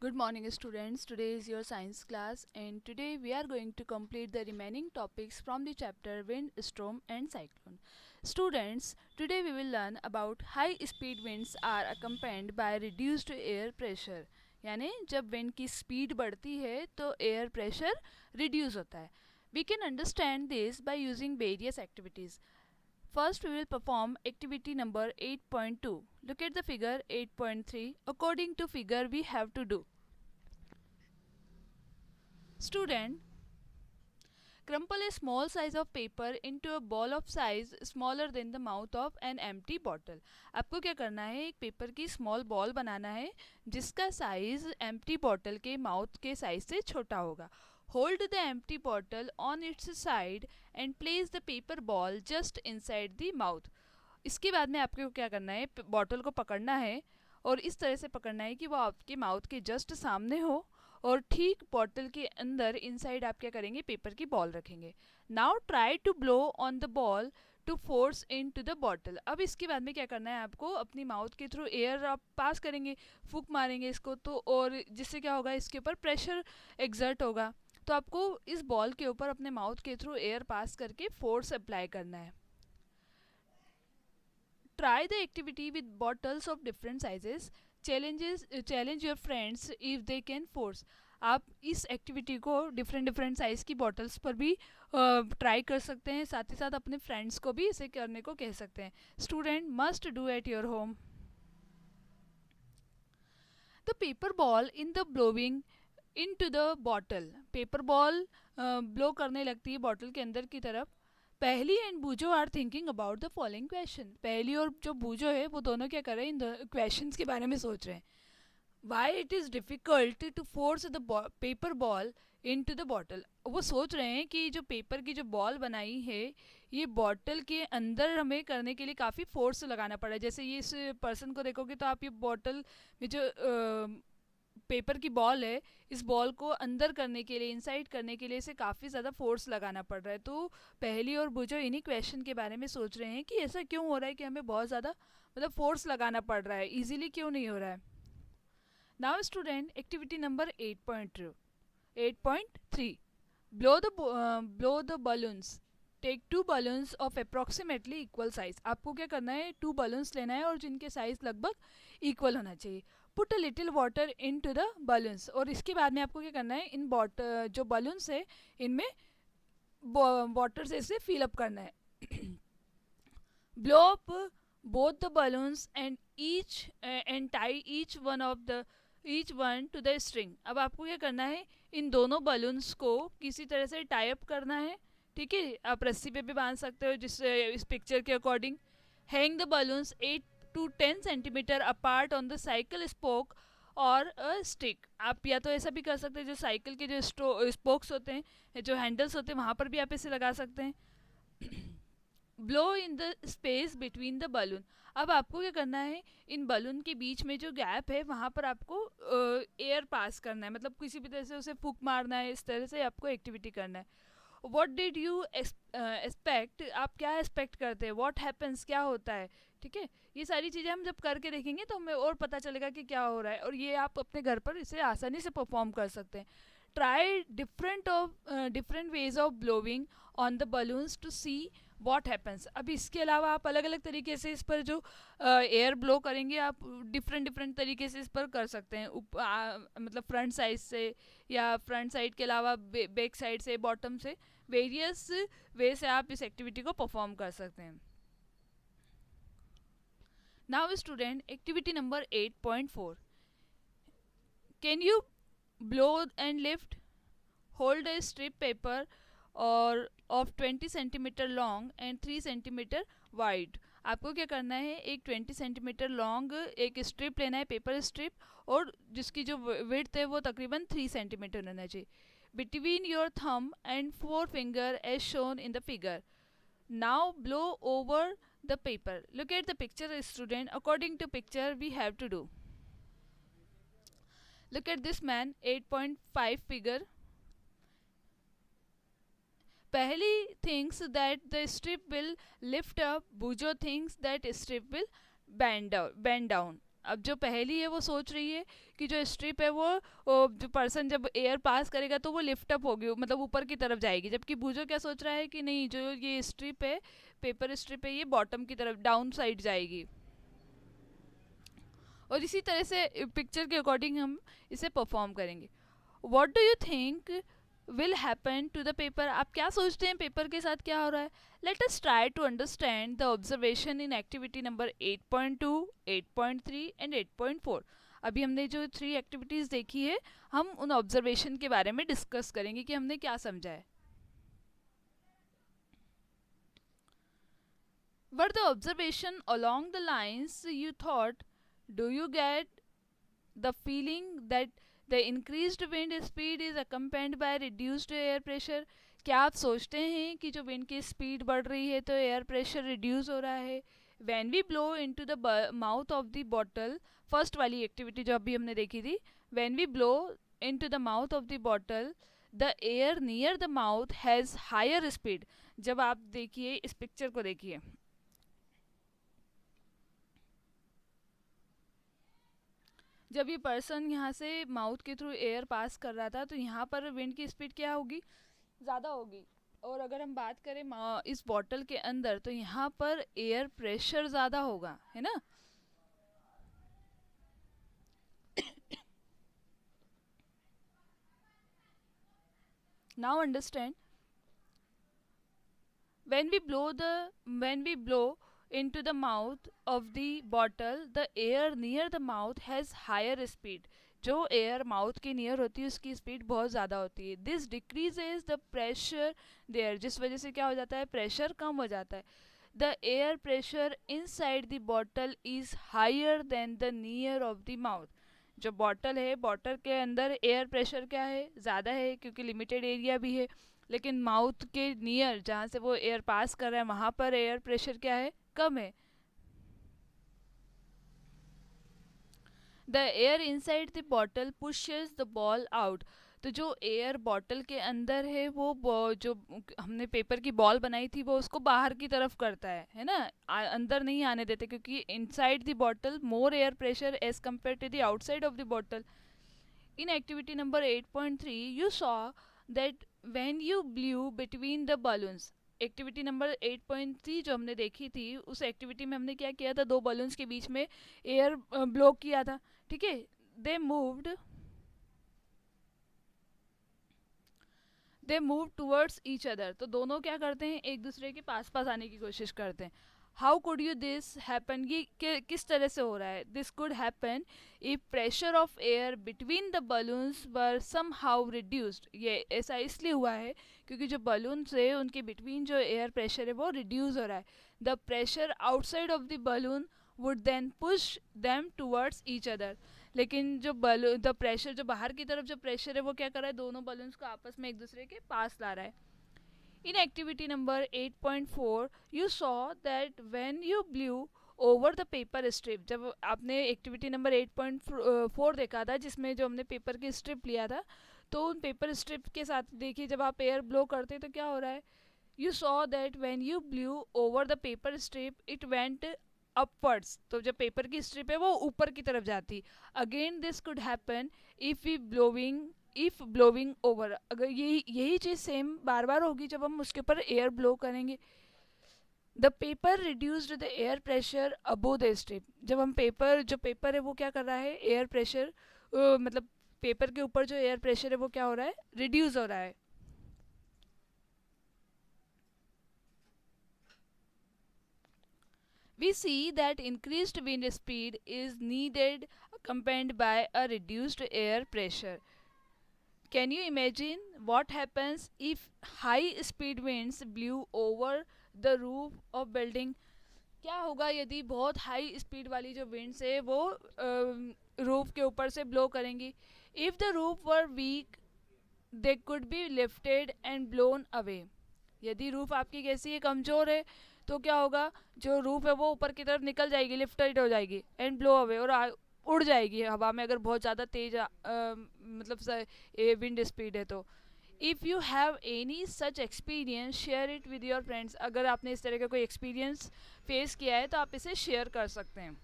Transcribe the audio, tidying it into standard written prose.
Good morning, students. Today is your science class, and today we are going to complete the remaining topics from the chapter Wind, Storm, and Cyclone. Students, today we will learn about high speed winds are accompanied by reduced air pressure. यानी जब wind की speed बढ़ती है तो air pressure reduce होता है. We can understand this by using various activities. First, we will perform activity number 8.2. Look at the figure 8.3. According to figure, we have to do. Student, crumple a small size of paper into a ball of size smaller than the mouth of an empty bottle. आपको क्या करना है, एक paper की small ball बनाना है जिसका size empty bottle के mouth के साइज से छोटा होगा. Hold the empty bottle on it's side and place the paper ball just inside the mouth. इसके बाद में आपको क्या करना है, बॉटल को पकड़ना है और इस तरह से पकड़ना है कि वो आपके माउथ के जस्ट सामने हो और ठीक बॉटल के अंदर इनसाइड आप क्या करेंगे, पेपर की बॉल रखेंगे. Now try to blow on the ball to force into the bottle. अब इसके बाद में क्या करना है, आपको अपनी माउथ के थ्रू एयर आप पास करेंगे, फूक मारेंगे इसको तो, और जिससे क्या होगा, इसके ऊपर प्रेशर एग्जर्ट होगा. तो आपको इस बॉल के ऊपर अपने माउथ के थ्रू एयर पास करके फोर्स अप्लाई करना है. Try the activity with bottles of different sizes. Challenge your friends if they can force. आप इस एक्टिविटी को डिफरेंट डिफरेंट साइज़ की बॉटल्स पर भी ट्राई कर सकते हैं, साथ ही साथ अपने फ्रेंड्स को भी इसे करने को कह सकते हैं. Student must do at your home. The paper ball in the blowing into the bottle. Paper ball blow करने लगती है बॉटल के अंदर की तरफ. Paheli and Boojho are thinking about the following question. Paheli और जो बूजो है वो दोनों क्या कर रहे हैं, इन क्वेश्चंस के बारे में सोच रहे हैं. Why it is difficult to force the paper ball into the bottle. वो सोच रहे हैं कि जो पेपर की जो बॉल बनाई है ये बॉटल के अंदर हमें करने के लिए काफ़ी फोर्स लगाना पड़ा है. जैसे ये इस पर्सन को देखोगे तो आप ये बॉटल में जो पेपर की बॉल है, इस बॉल को अंदर करने के लिए, इनसाइड करने के लिए इसे काफ़ी ज़्यादा फोर्स लगाना पड़ रहा है. तो पहली और बुझो इन्हीं क्वेश्चन के बारे में सोच रहे हैं कि ऐसा क्यों हो रहा है कि हमें बहुत ज़्यादा मतलब फोर्स लगाना पड़ रहा है, इजीली क्यों नहीं हो रहा है. Now student, activity number 8.3. Blow the balloons. Take 2 balloons of approximately equal size. आपको क्या करना है, 2 बलून्स लेना है और जिनके साइज लगभग इक्वल होना चाहिए. Put a little water into the balloons. और इसके बाद में आपको क्या करना है, इन जो बलून्स है इनमें वाटर से इसे फिल अप करना है. Blow up both the balloons and tie each one to the string. अब आपको क्या करना है, इन दोनों बलून्स को किसी तरह से टाई अप करना है. ठीक है, आप रस्सी पे भी बांध सकते हो जिससे इस पिक्चर के according. Hang the balloons 8 to 10 centimetre apart on the cycle spoke और अ स्टिक. आप या तो ऐसा भी कर सकते हैं, जो साइकिल के जो स्पोक्स होते हैं, जो हैंडल्स होते हैं, वहाँ पर भी आप इसे लगा सकते हैं. Blow in the space between the balloon. अब आपको क्या करना है, इन बलून के बीच में जो गैप है वहाँ पर आपको एयर पास करना है, मतलब किसी भी तरह से उसे फूक मारना है. इस तरह से आपको एक्टिविटी करना है. What did you expect. आप क्या एक्सपेक्ट करते हैं, वॉट हैपन्स क्या होता है. ठीक है, ये सारी चीज़ें हम जब करके देखेंगे तो हमें और पता चलेगा कि क्या हो रहा है, और ये आप अपने घर पर इसे आसानी से परफॉर्म कर सकते हैं. Try different ways of blowing on the balloons to see what happens. अब इसके अलावा आप अलग अलग तरीके से इस पर जो एयर ब्लो करेंगे, आप डिफरेंट डिफरेंट तरीके से इस पर कर सकते हैं. मतलब फ्रंट साइड से, या फ्रंट साइड के अलावा बैक साइड से, बॉटम से, वेरियस वे से आप इस एक्टिविटी को परफॉर्म कर सकते हैं. Now student, activity number 8.4. Can you blow and lift. Hold a strip paper और of 20 centimetre long and 3 centimetre wide. आपको क्या करना है, एक 20 सेंटीमीटर लॉन्ग एक स्ट्रिप लेना है, पेपर स्ट्रिप, और जिसकी जो विड्थ है वो तकरीबन 3 सेंटीमीटर होना चाहिए. Between your thumb and 4 finger as shown in the figure. Now blow over the paper. Look at the picture student. According to picture we have to do. Look at this man, 8.5 figure. Paheli thinks that the strip will lift up, Bujo thinks that strip will bend down. अब जो पहली है वो सोच रही है कि जो स्ट्रिप है वो जो पर्सन जब एयर पास करेगा तो वो लिफ्ट अप होगी, मतलब ऊपर की तरफ जाएगी, जबकि बूजो क्या सोच रहा है कि नहीं, जो ये स्ट्रिप है, पेपर स्ट्रिप है, ये बॉटम की तरफ डाउन साइड जाएगी। और इसी तरह से पिक्चर के अकॉर्डिंग हम इसे परफॉर्म करेंगे। What do you think will happen to the paper? आप क्या सोचते हैं पेपर के साथ क्या हो रहा है? Let us try to understand the observation in activity number 8.2, 8.3 and 8.4। अभी हमने जो 3 एक्टिविटीज़ देखी है, हम उन ऑब्जर्वेशन के बारे में डिस्कस करेंगे कि हमने क्या समझा है। Were the observation along the lines you thought? Do you get the feeling that the increased wind speed is accompanied by reduced air pressure? क्या आप सोचते हैं कि जो विंड की स्पीड बढ़ रही है तो एयर प्रेशर रिड्यूस हो रहा है? When we blow into the mouth of the bottle, first वाली एक्टिविटी जो अभी हमने देखी थी, when we blow into the mouth of the bottle the air near the mouth has higher speed. जब आप देखिए इस पिक्चर को देखिए, जब ये पर्सन यहाँ से माउथ के थ्रू एयर पास कर रहा था तो यहाँ पर विंड की स्पीड क्या होगी? ज़्यादा होगी। और अगर हम बात करें इस बॉटल के अंदर तो यहाँ पर एयर प्रेशर ज़्यादा होगा, है ना? Now understand, when we blow the when we blow into the mouth of the bottle, the air near the mouth has higher speed। जो एयर माउथ के नियर होती है उसकी स्पीड बहुत ज़्यादा होती है। This decreases the pressure there, जिस वजह से क्या हो जाता है, प्रेशर कम हो जाता है। The air pressure inside the bottle is higher than the near of the mouth. जो बॉटल है, बॉटल के अंदर एयर प्रेशर क्या है, ज़्यादा है क्योंकि लिमिटेड एरिया भी है, लेकिन माउथ के नियर जहाँ से वो एयर पास कर रहा है वहाँ पर एयर प्रेशर क्या है, कम है। The air inside the bottle pushes the ball out. तो जो एयर बॉटल के अंदर है वो जो हमने पेपर की बॉल बनाई थी वो उसको बाहर की तरफ करता है ना, अंदर नहीं आने देते, क्योंकि inside the bottle more air pressure as compare to the outside of the bottle. In activity number 8.3, you saw that when you blew between the balloons, activity number 8.3 जो हमने देखी थी उस एक्टिविटी में हमने क्या किया था, दो बलून्स के बीच में एयर ब्लो किया था, ठीक है। They moved they move towards each other, तो दोनों क्या करते हैं, एक दूसरे के पास पास आने की कोशिश करते हैं। How could you this happen, ये किस तरह से हो रहा है? This could happen if pressure of air between the balloons were somehow reduced. ये ऐसा इसलिए हुआ है क्योंकि जो बलून्स है उनके बिटवीन जो एयर प्रेशर है वो रिड्यूस हो रहा है। The pressure outside of the balloon would then push them towards each other. लेकिन जो द प्रेशर, जो बाहर की तरफ जो प्रेशर है वो क्या कर रहा है, दोनों बलून्स को आपस में एक दूसरे के पास ला रहा है। इन activity number 8.4 you saw that when you blue over the paper strip, जब आपने एक्टिविटी नंबर 8.4 देखा था जिसमें जो हमने पेपर की स्ट्रिप लिया था, तो उन पेपर स्ट्रिप के साथ देखिए जब आप एयर ब्लो करते तो क्या हो रहा है, you saw that when you blue over the paper strip it went upwards. तो जब पेपर की स्ट्रिप है वो ऊपर की तरफ जाती। Again this could happen if blowing over, अगर यही चीज़ सेम बार बार होगी जब हम उसके ऊपर एयर ब्लो करेंगे। The paper reduced the air pressure above the strip, जब हम जो पेपर है वो क्या कर रहा है, एयर प्रेशर मतलब पेपर के ऊपर जो एयर प्रेशर है वो क्या हो रहा है, रिड्यूस हो रहा है। We see that increased wind speed is needed accompanied by a reduced air pressure. Can you imagine what happens if high speed winds blew over the roof of building? क्या होगा यदि बहुत हाई स्पीड वाली जो winds है वो roof के ऊपर से ब्लो करेंगी? If the roof were weak they could be lifted and blown away. यदि रूफ आपकी कैसी है, कमज़ोर है, तो क्या होगा, जो रूफ है वो ऊपर की तरफ निकल जाएगी, लिफ्टेड हो जाएगी एंड ब्लो अवे, और उड़ जाएगी हवा में अगर बहुत ज़्यादा तेज मतलब विंड स्पीड है तो। If you have any such experience share it with your friends, अगर आपने इस तरह का कोई एक्सपीरियंस फेस किया है तो आप इसे शेयर कर सकते हैं।